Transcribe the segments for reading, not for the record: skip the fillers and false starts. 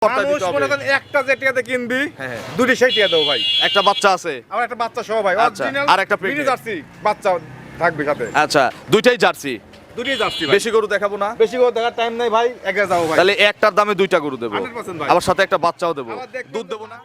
মানুষ মনে করেন একটা যে টিয়াতে কিনবি দুটি সেই টিয়া দেবো ভাই। একটা বাচ্চা আছে, আমার একটা বাচ্চা সহ ভাই, অরিজিনাল আর একটা মিনি জার্সি বাচ্চা থাকবে সাথে। আচ্ছা, দুইটাই জার্সি, দুটি জার্সি ভাই। বেশি গরু দেখাবো না, বেশি করে দেখার টাইম নাই ভাই, এগিয়ে যাও ভাই। তাহলে একটার দামে দুইটা গরু দেবো, 100% ভাই। আবার সাথে একটা বাচ্চাও দেবো, আবার দেখবেন দুধ দেবো না।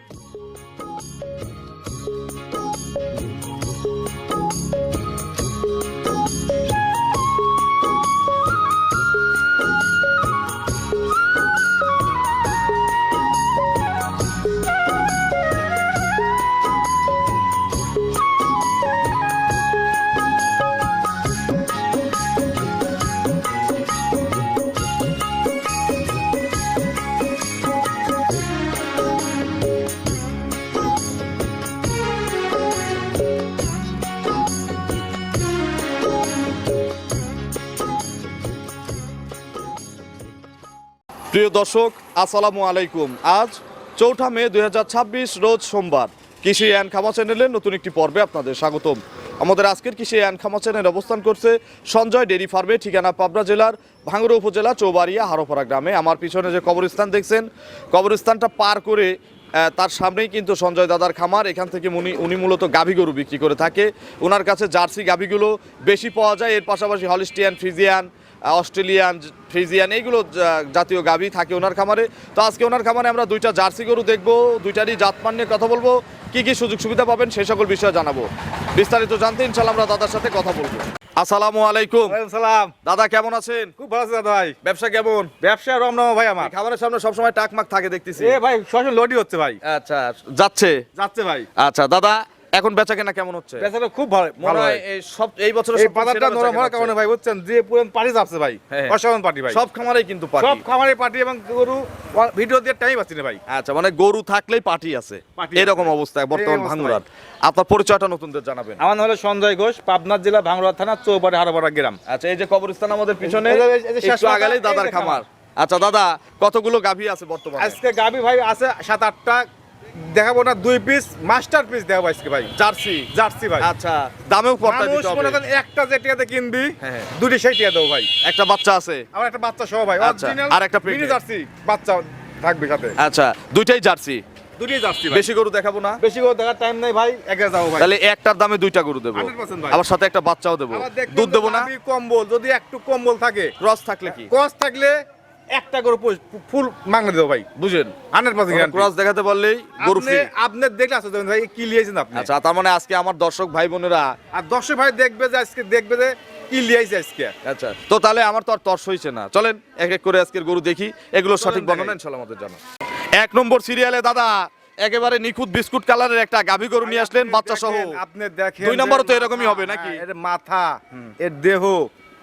প্রিয় দর্শক, আসসালামু আলাইকুম। আজ 4 মে 2026 রোজ সোমবার। কৃষি অ্যান্ড খামা চ্যানেলের নতুন একটি পর্বে আপনাদের স্বাগতম। আমাদের আজকের কৃষি অ্যান্ড খামা চ্যানেল অবস্থান করছে সঞ্জয় ডেইরি ফার্মে, ঠিকানা পাবনা জেলার ভাঙ্গুড়া উপজেলা চৌবাড়িয়া হারোপাড়া গ্রামে। আমার পিছনে যে কবরস্থান দেখছেন, কবরস্থানটা পার করে তার সামনেই কিন্তু সঞ্জয় দাদার খামার। এখান থেকে উনি মূলত গাভী গরু বিক্রি করে থাকে। ওনার কাছে জার্সি গাভীগুলো বেশি পাওয়া যায়, এর পাশাপাশি হলিস্টিয়ান, ফ্রিজিয়ান, অস্ট্রেলিয়ান, ফ্রিজিয়ান এইগুলো জাতীয় গাভী থাকে ওনার খামারে। তো আজকে ওনার খামারে আমরা দুইটা জার্সি গরু দেখবো, দুইটারই জাতমান নিয়ে কথা বলবো, কি কি সুযোগ সুবিধা পাবেন সেই সকল বিষয়ে জানাবো। বিস্তারিত জানতে ইনশাআল্লাহ আমরা দাদার সাথে কথা বলবো। আসসালামু আলাইকুম। ওয়ালাইকুম সালাম। দাদা কেমন আছেন? খুব ভালো আছে দাদা ভাই। ব্যবসা কেমন? ব্যবসা রমরমা ভাই আমার। খামারের সামনে সবসময় টাকমাক থাকে দেখতেছি। এ ভাই সবসময় লোডই হচ্ছে ভাই। আচ্ছা, যাচ্ছে যাচ্ছে ভাই। আচ্ছা দাদা, এখন বেচা কেনা কেমন হচ্ছে? বেচাটা খুব ভালো মনে হয় এই বছরের এই বাজারটা নরম হওয়ার কারণে ভাই বুঝছেন, যে পুরো পার্টি যাচ্ছে ভাই, হ্যাঁ। অসাধারণ পার্টি ভাই। সব খামারেই কিন্তু পার্টি, সব খামারে পার্টি এবং গরু ভিডিও দিয়ে টাইম পাচ্ছি না ভাই। আচ্ছা, মানে গরু থাকলেই পার্টি আছে, পার্টি এরকম আছে। অবস্থায় বর্তমান এই অবস্থা ভাঙ্গুড়ার। আপনার পরিচয়টা নতুনদের জানাবেন। আমার নাম হলো সঞ্জয় ঘোষ, পাবনা জেলা ভাঙ্গুড়া থানা চৌবাড়ি হারোপাড়া গ্রাম। আচ্ছা, এই যে কবরস্থান আমাদের পিছনে, এই যে শেষ একটু মাথা, আগালেই দাদার এই যে খামার। আচ্ছা দাদা, কতগুলো গাভী আছে বর্তমানে? আজকে গাবি ভাই আছে 7-8টা, দেখাবো না 2 পিস মাস্টার পিস দেখাবো আজকে ভাই, জার্সি। জার্সি ভাই। আচ্ছা, দামেও পড়তা মানুষ দিতে হবে। মনে করেন একটা যে টিয়াতে কিনবি হ্যাঁ। দুটি সেই টিয়া দেবো ভাই। একটা বাচ্চা আছে, আমার একটা বাচ্চা সহ ভাই, আচ্ছা, অরিজিনাল আর একটা মিনি pregnant। জার্সি বাচ্চা থাকবে সাথে। আচ্ছা, দুইটাই জার্সি, দুটি জার্সি ভাই। বেশি গরু দেখাবো না, বেশি করে দেখার টাইম নাই ভাই, এগিয়ে যাও ভাই। তাহলে একটার দামে দুইটা গরু দেবো, 100% ভাই। আবার সাথে একটা বাচ্চাও দেবো, আবার দেখবেন দুধ দেবো না। গাভী কম্বল যদি একটু কম্বল থাকে, ক্রস থাকলে কি কস থাকলে একটা গরু ফুল মাংনা দেবো ভাই, বুঝেন? 100% গ্যারান্টি। ক্রস দেখাতে পারলেই গরু ফ্রি। আপনি দেখলে আসতে ভাই, কি লিয়েছেন আপনি? আচ্ছা, তার মানে আজকে আমার দর্শক ভাই বোনেরা, আর দর্শক ভাই দেখবে যে আজকে দেখবে যে কি লিয়েছে আজকে। আচ্ছা তো তাহলে আমার তো আর তর্স হইছে না। চলেন এক এক করে আজকের গরু দেখি, এগুলো সঠিক চলেন বর্ণনা দেখাই। ইনশাআল্লাহ আমাদের জানা। 1 নম্বর সিরিয়ালে দাদা একেবারে নিখুঁত বিস্কুট কালারের একটা গাভী গরু নিয়ে আসলেন, বাচ্চা সহ। আপনি দেখেন 2 নম্বরও তো যে এরকমই মাথা, হবে নাকি? এর মাথা, এর দেহ,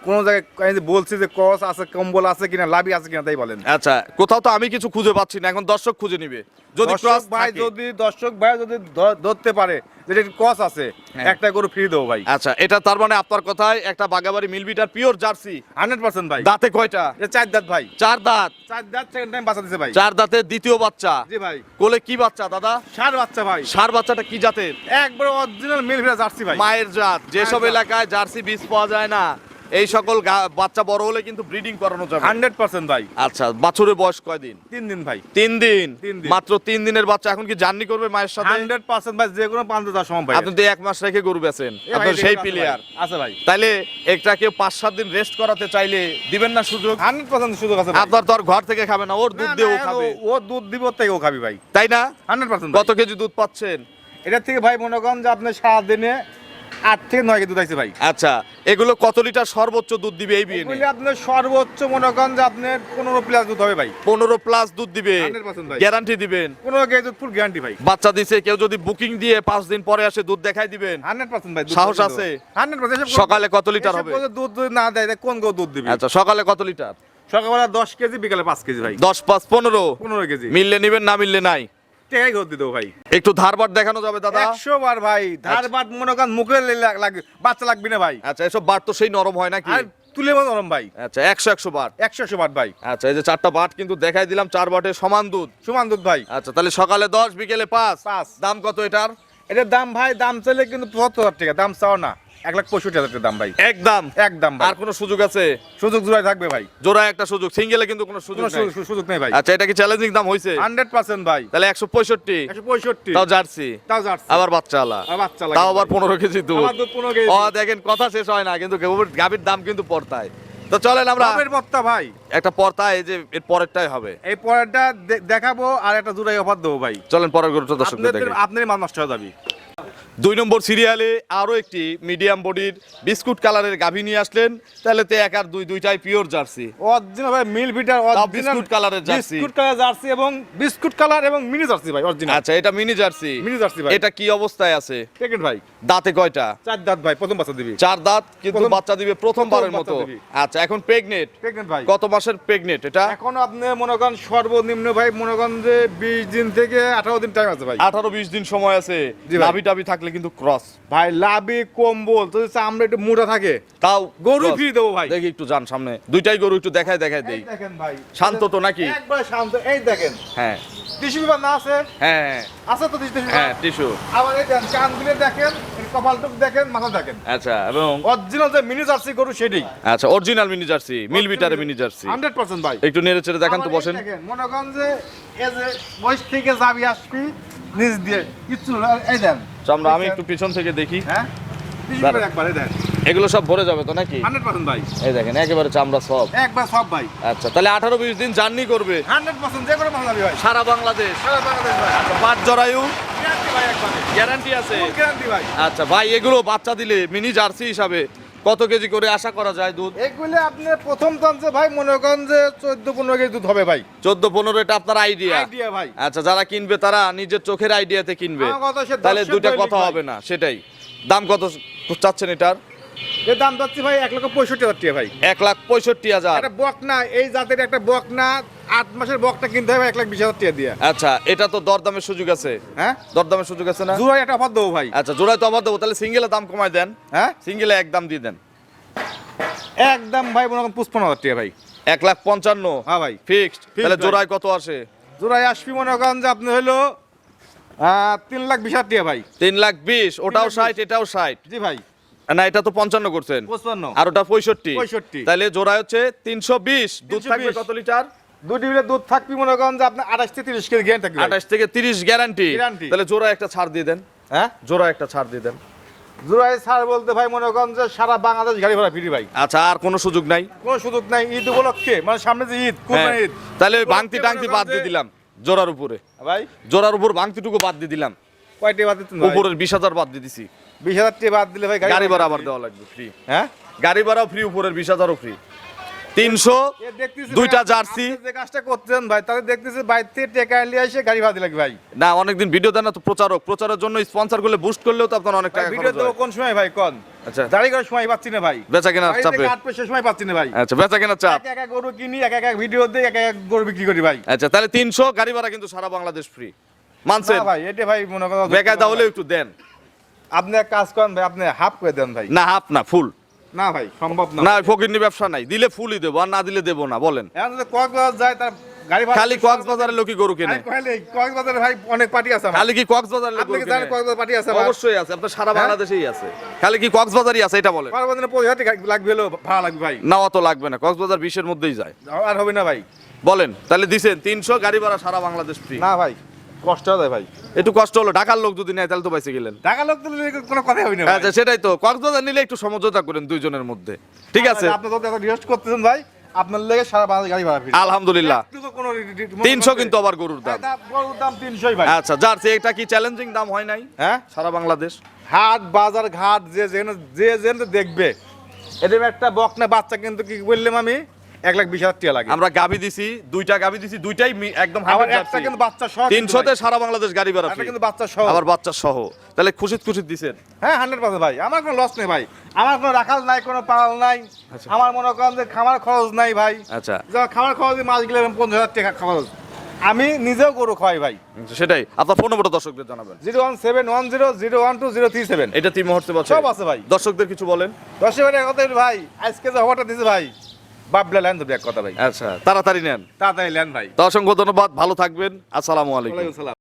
কোন জায়গায় আমি যে বলছি যে কস আছে, কম্বল আছে কিনা, লাভি আছে কিনা তাই বলেন। আচ্ছা, কোথাও তো আমি কিছু খুঁজে পাচ্ছি না, এখন দর্শক খুঁজে নিবে। যদি ক্রস ভাই থাকে। যদি দর্শক ভাই যদি ধরতে পারে যে এটা কস আছে, হ্যাঁ। একটা গরু ফ্রি দেবো ভাই, আচ্ছা, এটা তার মানে আপনার কথায় একটা বাগাবাড়ি মিলবিটার পিওর জার্সি। 100% ভাই। দাঁতে কয়টা? এটা 4 দাঁত ভাই, 4 দাঁত। 4 দাঁত সেকেন্ড টাইম বাচ্চা দিছে ভাই। 4 দাঁতের দ্বিতীয় বাচ্চা। জি ভাই। কোলে কি বাচ্চা দাদা? ষাঁড় বাচ্চা ভাই, ষাঁড় বাচ্চাটা কি জাতের? একবার অরিজিনাল মিলভিরা জার্সি ভাই। মায়ের জাত। যেসব জাত। এলাকায় জার্সি বীজ পাওয়া যায় না, এই সকল বাচ্চা বড় হলে কিন্তু ব্রিডিং করানো যাবে। 100% ভাই। আচ্ছা, বাছুরের বয়স কয়দিন? 3 দিন ভাই। 3 দিন। 3 দিন। মাত্র 3 দিনের বাচ্চা এখন কি জার্নি করবে মায়ের সাথে? 100% ভাই, যে কোনো পান্তে যাওয়ার সময় ভাই। আপনি তো 1 মাস রেখে গরু বেচেন, এ ভাই, আপনার সেই আছে ভাই, প্লেয়ার। আছে ভাই। তাইলে একটা কেউ 5-7 দিন রেস্ট করাতে চাইলে দিবেন না সুযোগ? 100% সুযোগ আছে ভাই। আপনার তো আর ঘর থেকে খাবে না, ওর দুধ না, দিয়ে ও না, খাবে, ও দুধ দিব তাই ও খাবি ভাই, তাই না? 100% কত কেজি দুধ পাচ্ছেন? এটা থেকে ভাই মনে করেন যে আপনি সারাদিনে 8 থেকে 9 কেজি দুধ আছে ভাই। আচ্ছা, এগুলো কত লিটার সর্বোচ্চ দুধ দিবে এই বিয়ে? এগুলি আপনার সর্বোচ্চ মনে করেন যে আপনার 15 প্লাস দুধ হবে ভাই। 15 প্লাস দুধ দিবে, 100% ভাই। গ্যারান্টি দিবেন? 15 কেজি দুধ ফুল গ্যারান্টি ভাই। বাচ্চা দিছে, কেউ যদি বুকিং দিয়ে 5 দিন পরে আসে দুধ দেখাই দিবেন? 100% ভাই। দুধ সাহস দেব। আছে? 100%। সকালে কত লিটার হবে? দুধ যদি না দেয় তাহলে কোন গো দুধ দিবি? আচ্ছা, সকালে কত লিটার? সকালবেলা 10 কেজি, বিকালে 5 কেজি ভাই। 10 5 15। 15 কেজি। মিললে নিবেন, না মিললে নাই। টাকাই ঘর দিয়ে দেবো ভাই। একটু ধারবাট দেখানো যাবে দাদা? 100 বার ভাই। ধার বাট মনে করেন মুখে লাগবে, বাচ্চা লাগবে না ভাই। আচ্ছা, এসব বাট তো সেই নরম হয় নাকি? আর তুলে মনে নরম ভাই। আচ্ছা, 100 বাট। 100 বাট ভাই। আচ্ছা, এই যে 4টা বাট কিন্তু দেখাই দিলাম, 4 বাটে সমান দুধ। সমান দুধ ভাই। আচ্ছা, তাহলে সকালে 10 বিকেলে 5। 5। দাম কত এটার? এটার দাম ভাই, দাম চাইলে কিন্তু 75,000 টাকা, দাম চাও না। 1,65,000 দাম ভাই। একদম একদম ভাই। আর কোনো সুযোগ আছে? সুযোগ জোড়ায় থাকবে ভাই। জোড়া একটা সুযোগ, সিঙ্গেলে কিন্তু কোনো সুযোগ কোনো নাই। সুযোগ নেই ভাই। আচ্ছা, এটা কি চ্যালেঞ্জিং দাম হইছে? 100% ভাই। তাহলে 165, 165 তাও জার্সি, তাও জার্সি। আবার বাচ্চা আলা, আর বাচ্চা লাগে তাও আবার ভাই। 15 কেজি দুধ। আবার দুধ 15 কেজি। ও দেখেন, কথা শেষ হয় না কিন্তু গাভীর দাম কিন্তু পড়তায়। তো চলেন আমরা বাপের বত্তা ভাই। একটা পর্তা, এই যে এর পরেরটাই হবে। এই পরেরটা দেখাবো আর একটা জোড়াই অফার দেবো ভাই। চলেন পরের গরুটা দর্শকদের দেখেন। আপনারই মাল নষ্ট হয়ে যাবে। 2 নম্বর সিরিয়ালে আরো একটি মিডিয়াম বডির বিস্কুট কালারের গাভী নিয়ে আসলেন। তাহলে তো 1 আর 2 দুইটাই পিওর জার্সি। অরিজিনাল ভাই, মিল ভিটার বিস্কুট কালারের জার্সি। বিস্কুট কালার জার্সি এবং বিস্কুট কালার এবং মিনি জার্সি ভাই, অরিজিনাল। আচ্ছা, এটা মিনি জার্সি। মিনি জার্সি ভাই। এটা কি অবস্থায় আছে? প্রেগন্যান্ট ভাই। দাঁতে কয়টা? 4 দাঁত ভাই, প্রথম বাচ্চা দিবি। 4 দাঁত, কিন্তু বাচ্চা দিবে প্রথমবারের প্রথম মতো। বাচ্চা দিবি। আচ্ছা, এখন প্রেগনেন্ট। প্রেগন্যান্ট ভাই। কত মাসের প্রেগনেন্ট এটা? এখন আপনি মনে করেন সর্বনিম্ন ভাই মনে করেন যে 20 দিন থেকে 18 দিন টাইম আছে ভাই। 18-20 দিন সময় আছে। জি ভাই। নাভি টাভি থাকলে কিন্তু ক্রস। ভাই লাভি কম্বল তো চামড়া একটু মোটা থাকে, তাও গরু cross। ফ্রি দেবো ভাই। দেখি একটু যান সামনে, দুইটাই গরু একটু দেখাই এই দেই। দেখেন ভাই, শান্ত তো নাকি? একবার শান্ত। এই দেখেন হ্যাঁ টিস্যু পেপার না আছে? হ্যাঁ আছে তো টিস্যু হ্যাঁ, পেপার। টিস্যু। আবার এই দেখেন কান দিলে দেখেন, এই কপালটুক দেখেন, মাথা দেখেন। আচ্ছা, এবং অরিজিনাল যে মিনি জার্সি গরু সেটাই। আচ্ছা, অরিজিনাল মিনি জার্সি, মিল বিটারে মিনি জার্সি। 100% ভাই। একটু নেড়ে চেড়ে দেখান তো, আবার এই বসেন। দেখেন, মনে করেন যে এই যে বয়স থেকে যাবি আসবি নিজ দিয়ে কিচ্ছু না, এই দেন চামড়া আমি একটু পিছন থেকে দেখি। হ্যাঁ টিস্যু পেপার একবার এই দেন। এগুলো সব ভরে যাবে তো নাকি? 100% ভাই। এই দেখেন, একেবারে চামড়া সব। একবার সব ভাই। আচ্ছা, তাহলে 18-20 দিন জার্নি করবে 100% যে কোনো মাল যাবি ভাই। সারা বাংলাদেশ। সারা বাংলাদেশ ভাই। আচ্ছা, 5 জরায়ু গ্যারান্টি ভাই একবারে। গ্যারান্টি আছে। ফুল গ্যারান্টি ভাই। আচ্ছা ভাই, এগুলো বাচ্চা দিলে মিনি জার্সি হিসাবে কত কেজি করে আশা করা যায় দুধ? এগুলো আপনি প্রথম টানছে ভাই মনে করেন যে 14-15 কেজি দুধ হবে ভাই। 14-15, এটা আপনার আইডিয়া? আইডিয়া ভাই। আচ্ছা, যারা কিনবে তারা নিজের চোখের আইডিয়াতে কিনবে, আমার কথা সে তাহলে দর্শক দুইটা দৈনিক কথা ভাই। হবে না। সেটাই। দাম কত চাচ্ছেন এটার? এর দাম যাচ্ছে ভাই 1,65,000 টাকা ভাই। 1,65,000। একটা বকনা, এই জাতের একটা বকনা 8 মাসের বকটা কিনতে হবে 1,20,000 টাকা দিয়ে। আচ্ছা, এটা তো দরদামের সুযোগ আছে। হ্যাঁ দরদামের সুযোগ আছে না? জোড়ায় একটা অফার দেবো ভাই। আচ্ছা, জোড়ায় তো আবার দেবো, তাহলে সিঙ্গেলে দাম কমায় দেন। হ্যাঁ সিঙ্গেলে একদম দিয়ে দেন। একদম ভাই মনে করেন 55,000 টাকা ভাই। 1,55,000 হ্যাঁ ভাই। ফিক্সড। তাহলে ভাই। জোড়ায় কত আসে? জোড়ায় আসবি মনে করেন যে আপনি হলো 3,20,000 টাকা ভাই। 3,20,000। ওটাও 60, এটাও 60। জি ভাই। না, এটা তো 55 করছেন। 55। আর ওটা 65। 65 তাহলে জোড়ায় হচ্ছে 320। দুধ থাকবে 320 কত লিটার? 2 টিউবের দুধ থাকবি মনে করেন যে আপনার 28 থেকে 30 কেজি গ্যারান্টি থাকবে ভাই। 28 থেকে 30 গ্যারান্টি। Guarantee। তাহলে জোড়া একটা ছাড় দিয়ে দেন। হ্যাঁ জোড়া একটা ছাড় দিয়ে দেন। জোড়ায় ছাড় বলতে ভাই মনে করেন যে সারা বাংলাদেশ গাড়ি ভাড়া ফ্রি ভাই। আচ্ছা, আর কোনো সুযোগ নাই? কোনো সুযোগ নাই ঈদ উপলক্ষে, মানে সামনে যে ঈদ, হ্যাঁ। কোরবানি ঈদ। তাহলে ভাঙতি টাংতি বাদ দিয়ে দিলাম জোড়ার উপরে। ভাই জোড়ার উপর ভাঙতিটুকু বাদ দিয়ে দিলাম। কয়টা বাদ দিতেন ভাই? উপরের 20,000 বাদ দিয়ে দিছি। 20,000 টাকা বাদ দিলে ভাই গাড়ি ভাড়া আবার দেওয়া লাগবে ফ্রি। হ্যাঁ গাড়ি ভাড়াও ফ্রি, উপরের 20,000ও ফ্রি। 300 এ দেখতেছি দুইটা ভাই, জার্সি। আপনি যে কাজটা করছেন ভাই তাদের দেখতেছি বাইরে থেকে টাকা নিয়ে এসে গাড়ি ভাড়া দিলে ভাই। না, অনেকদিন ভিডিও দেন না তো প্রচারক। প্রচারের জন্য স্পন্সর করলে বুস্ট করলেও তো আপনার অনেক টাকা ভিডিও খরচ দেবো হয়। কোন সময় ভাই কোন? আচ্ছা, দাঁড়ি করার সময় পাচ্ছি না ভাই। বেচা কেনার বাড়ি চাপে। থেকে আট পয়সার সময় পাচ্ছি না ভাই। আচ্ছা, বেচা কেনার চাপ। এক এক গরু কিনি, এক এক ভিডিও দিই, এক এক গরু বিক্রি করি ভাই। আচ্ছা, তাহলে 300 গাড়ি ভাড়া কিন্তু সারা বাংলাদেশ ফ্রি। মানছেন? না ভাই এটা ভাই মনে করেন বেকায়দা হলেও একটু দেন। আপনি এক কাজ করেন ভাই, আপনি হাফ করে দেন ভাই। না, হাফ না, ফুল। না ভাই সম্ভব না। না, ফকিরনি ব্যবসা নাই। দিলে ফুলই দেবো, আর না দিলে দেবো না। বলেন। এখন যদি কক্সবাজার যায় তার গাড়ি ভাড়া খালি কক্সবাজারের লোকই গরু কেনে। কক্সবাজারে ভাই অনেক পার্টি আছে আমার। খালি কি কক্সবাজারের লোক আপনি গরু কি জানেন কেনে? কক্সবাজার পার্টি আছে আমার? অবশ্যই আছে, আপনার সারা হ্যাঁ? বাংলাদেশেই আছে। খালি কি কক্সবাজারই আছে এটা বলেন? পারবন্দিনে 50,000 টাকা লাগবে হলো ভাড়া লাগবে ভাই। না, অত লাগবে না। কক্সবাজার 20-এর মধ্যেই যায়। আর হবে না ভাই। বলেন, তাহলে দিছেন 300 গাড়ি ভাড়া সারা বাংলাদেশ ফ্রি। না ভাই কষ্ট হয় ভাই। একটু কষ্ট হলো, ঢাকার লোক যদি নেয় তাহলে তো বাইসে গেলেন। ঢাকা লোক তো কোনো কথাই হবে না ভাই। আচ্ছা, সেটাই তো। কক্সবাজার নিলে একটু সমঝোতা করেন দুইজনের মধ্যে, ঠিক আছে? আপনি তো এত রিকোয়েস্ট করতেছেন ভাই, আপনার লেগে সারা বাংলাদেশ গাড়ি ভাড়া ফ্রি। আলহামদুলিল্লাহ। একটুকু কোনো 300 কিন্তু আবার গরুর দাম। গরুর দাম 300 ভাই। আচ্ছা, জার্সি এটা কি চ্যালেঞ্জিং দাম হয় নাই হ্যাঁ সারা বাংলাদেশ? হাট বাজার ঘাট যে যেখানে দেখবে এরকম একটা বকনা বাচ্চা কিন্তু কি বললাম আমি 1,20,000 টাকা লাগে। আমরা গাবি দিছি, দুইটা গাবি দিছি, দুইটাই একদম আবার 100 একটা জার্সি। কিন্তু বাচ্চা সহ 300 তে সারা বাংলাদেশ গাড়ি ভাড়া একটা ফ্রি। কিন্তু বাচ্চা সহ। আবার বাচ্চা সহ। তাহলে খুশিত খুশিত দিছেন। হ্যাঁ 100% ভাই, আমার কোনো লস নেই ভাই। আমার কোনো রাখাল নাই, কোনো পালাল নাই। আচ্ছা। আমার মনে করেন যে খামার খরচ নাই ভাই। আচ্ছা, যা খামার খরচ মাস গেলে 50,000 টাকা খরচ। আমি নিজেও গরু খাওয়াই ভাই। সেটাই। আপনার ফোন নম্বরটা দর্শকদের জানাবেন। 01710012037। এটা তিন মুহূর্তে বছর সব আছে ভাই। দর্শকদের কিছু বলেন। 10 টাকা কথা ভাই, আজকে যে হওয়াটা দিছে ভাই বাবলা লেন তো এক কথা ভাই। আচ্ছা, তাড়াতাড়ি নেন। তাড়াতাড়ি লেন ভাই। তো অসংখ্য ধন্যবাদ, ভালো থাকবেন। আসসালামু আলাইকুম। ওয়ালাইকুম সালাম।